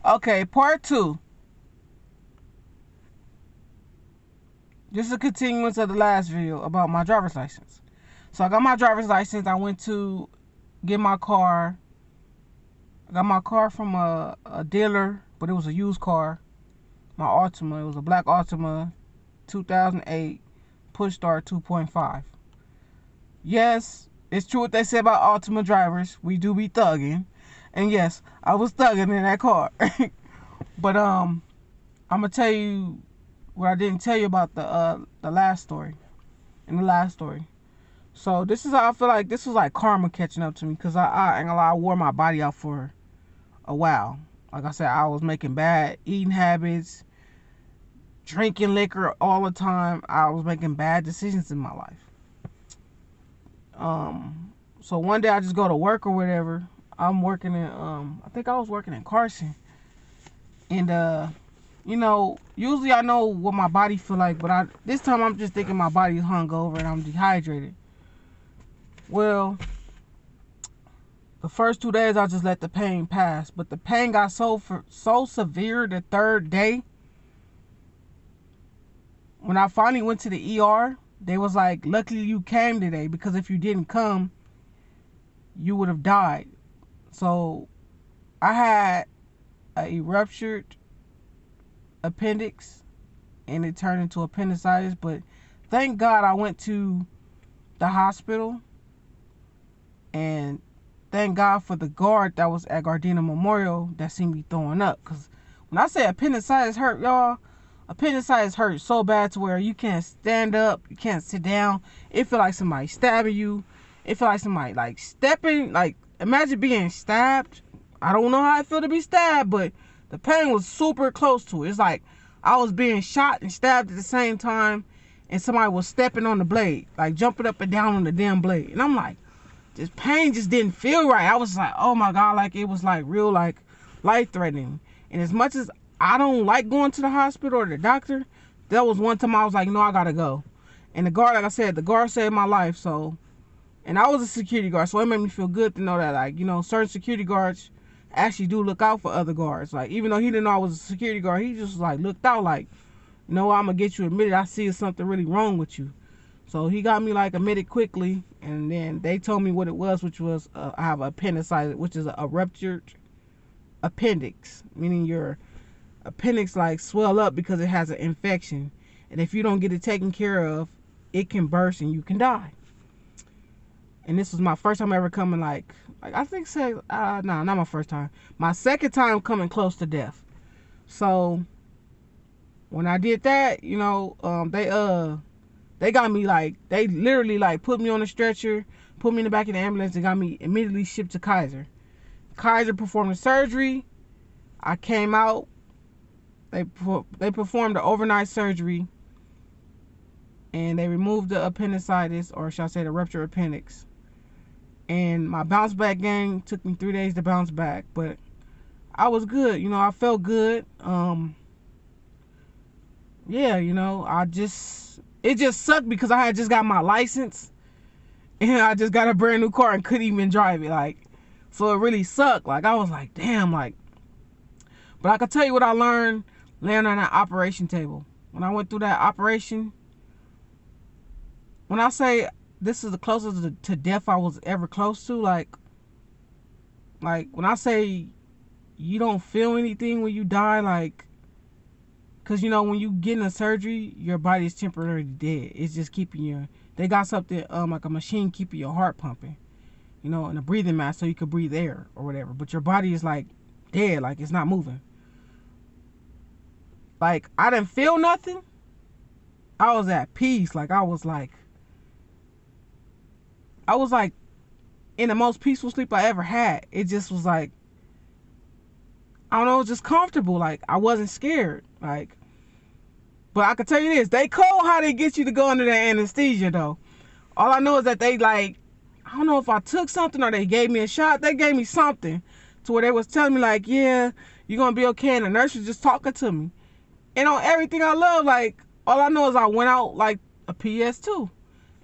Okay, part 2. This is a continuance of the last video about my driver's license. So I got my driver's license. I went to get my car. I got my car from a dealer, but it was a used car. My Altima. It was a black Altima 2008 push start 2.5. Yes, it's true what they say about Altima drivers. We do be thugging. And yes, I was thugging in that car. But I'm gonna tell you what I didn't tell you about the last story. In the last story. So this is how I feel like this was like karma catching up to me, because I ain't gonna lie, I wore my body out for a while. Like I said, I was making bad eating habits, drinking liquor all the time. I was making bad decisions in my life. So one day I just go to work or whatever. I'm working in I think I was working in Carson. And you know, usually I know what my body feel like, but this time I'm just thinking my body's hungover and I'm dehydrated. Well, the first 2 days I just let the pain pass, but the pain got so severe the third day. When I finally went to the ER, they was like, luckily you came today, because if you didn't come, you would have died. So I had a ruptured appendix and it turned into appendicitis, but thank God I went to the hospital, and thank God for the guard that was at Gardena Memorial that seen me throwing up. Because when I say appendicitis hurt, y'all, appendicitis hurt so bad to where you can't stand up, you can't sit down. It feel like somebody stabbing you. It feel like somebody like stepping, like imagine being stabbed. I don't know how I feel to be stabbed, but the pain was super close to it. It's like I was being shot and stabbed at the same time, and somebody was stepping on the blade, like jumping up and down on the damn blade. And I'm like, this pain just didn't feel right. I was like, oh my God, like it was like real, like life-threatening. And as much as I don't like going to the hospital or the doctor, that was one time I was like, no, I gotta go. And the guard, like I said, the guard saved my life. So, and I was a security guard, so it made me feel good to know that, like, you know, certain security guards actually do look out for other guards. Like, even though he didn't know I was a security guard, he just like looked out like, you know, I'm gonna get you admitted. I see something really wrong with you. So he got me like admitted quickly, and then they told me what it was, which was I have appendicitis, which is a ruptured appendix, meaning your appendix like swell up because it has an infection, and if you don't get it taken care of, it can burst and you can die. And this was my first time ever coming like I think no, not my first time, my second time coming close to death. So when I did that, you know, they got me like, they literally like put me on a stretcher, put me in the back of the ambulance, and got me immediately shipped to Kaiser. Kaiser performed the surgery. I came out. They performed the overnight surgery, and they removed the appendicitis, or should I say the ruptured appendix. And my bounce back game took me 3 days to bounce back, but I was good. You know, I felt good. Yeah, you know, it just sucked because I had just got my license and I just got a brand new car and couldn't even drive it. Like, so it really sucked. Like, I was like, damn, like, but I could tell you what I learned laying on that operation table. When I went through that operation, when I say this is the closest to death I was ever close to, like when I say you don't feel anything when you die, like, because, you know, when you get in a surgery, your body is temporarily dead. It's just keeping they got something, like a machine keeping your heart pumping, you know, and a breathing mask so you could breathe air or whatever. But your body is like dead, like it's not moving. Like, I didn't feel nothing. I was at peace. Like, I was like in the most peaceful sleep I ever had. It just was like, I don't know, it was just comfortable. Like, I wasn't scared. Like, but I can tell you this, they cold how they get you to go under that anesthesia though. All I know is that they like, I don't know if I took something or they gave me a shot. They gave me something to where they was telling me like, yeah, you're gonna be okay. And the nurse was just talking to me. And on everything I love, like, all I know is I went out like a PS2.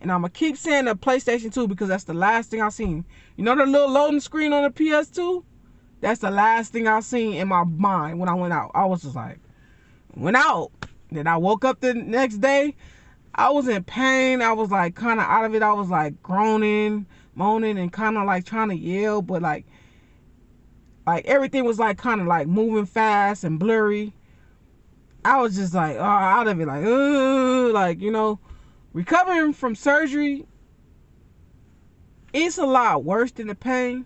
And I'm gonna keep saying the PlayStation 2 because that's the last thing I seen. You know the little loading screen on the PS2? That's the last thing I seen in my mind when I went out. I was just like, went out. Then I woke up the next day. I was in pain. I was like kind of out of it. I was like groaning, moaning, and kind of like trying to yell, but like everything was like kind of like moving fast and blurry. I was just like out of it, like, you know, recovering from surgery. It's a lot worse than the pain,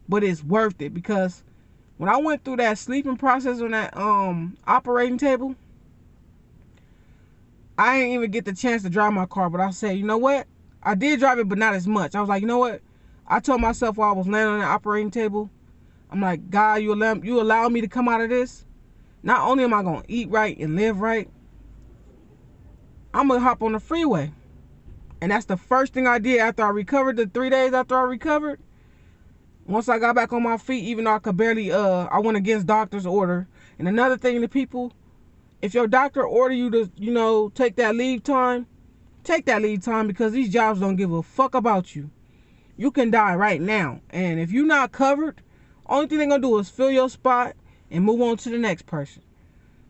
but it's worth it, because when I went through that sleeping process on that operating table, I didn't even get the chance to drive my car. But I said, you know what? I did drive it, but not as much. I was like, you know what? I told myself while I was laying on the operating table, I'm like, God, you allow me to come out of this. Not only am I going to eat right and live right, I'm going to hop on the freeway. And that's the first thing I did after I recovered, the 3 days after I recovered. Once I got back on my feet, even though I could barely, I went against doctor's order. And another thing to people, if your doctor order you to, you know, take that leave time, because these jobs don't give a fuck about you. You can die right now. And if you're not covered, only thing they're going to do is fill your spot and move on to the next person.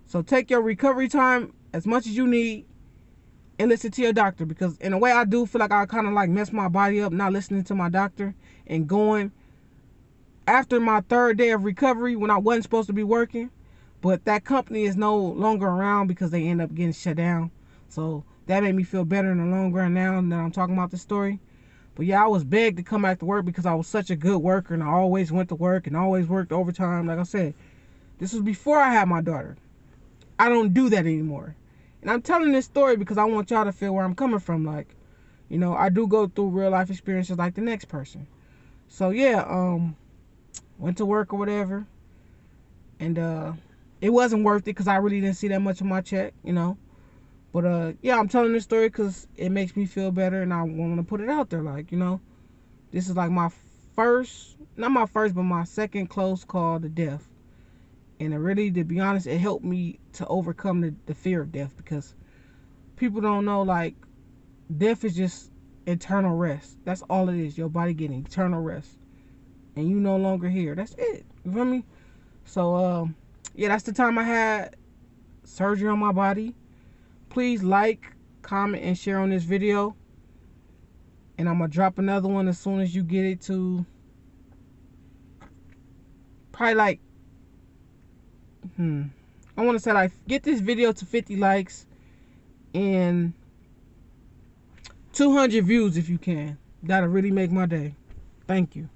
So take your recovery time as much as you need and listen to your doctor, because in a way I do feel like I kind of like messed my body up not listening to my doctor and going after my 3rd day of recovery when I wasn't supposed to be working. But that company is no longer around because they end up getting shut down. So that made me feel better in the long run now that I'm talking about this story. But yeah, I was begged to come back to work because I was such a good worker and I always went to work and always worked overtime. Like I said, this was before I had my daughter. I don't do that anymore. And I'm telling this story because I want y'all to feel where I'm coming from. Like, you know, I do go through real life experiences like the next person. So yeah, went to work or whatever. And it wasn't worth it because I really didn't see that much of my check, you know. But yeah, I'm telling this story because it makes me feel better and I want to put it out there. Like, you know, this is like my first, not my first, but my second close call to death. And it really, to be honest, it helped me to overcome the fear of death, because people don't know, like, death is just eternal rest. That's all it is. Your body getting eternal rest. And you no longer here. That's it. You feel me? So, yeah, that's the time I had surgery on my body. Please like, comment, and share on this video. And I'm going to drop another one as soon as you get it to probably like, I want to say, like, get this video to 50 likes and 200 views if you can. That'll really make my day. Thank you.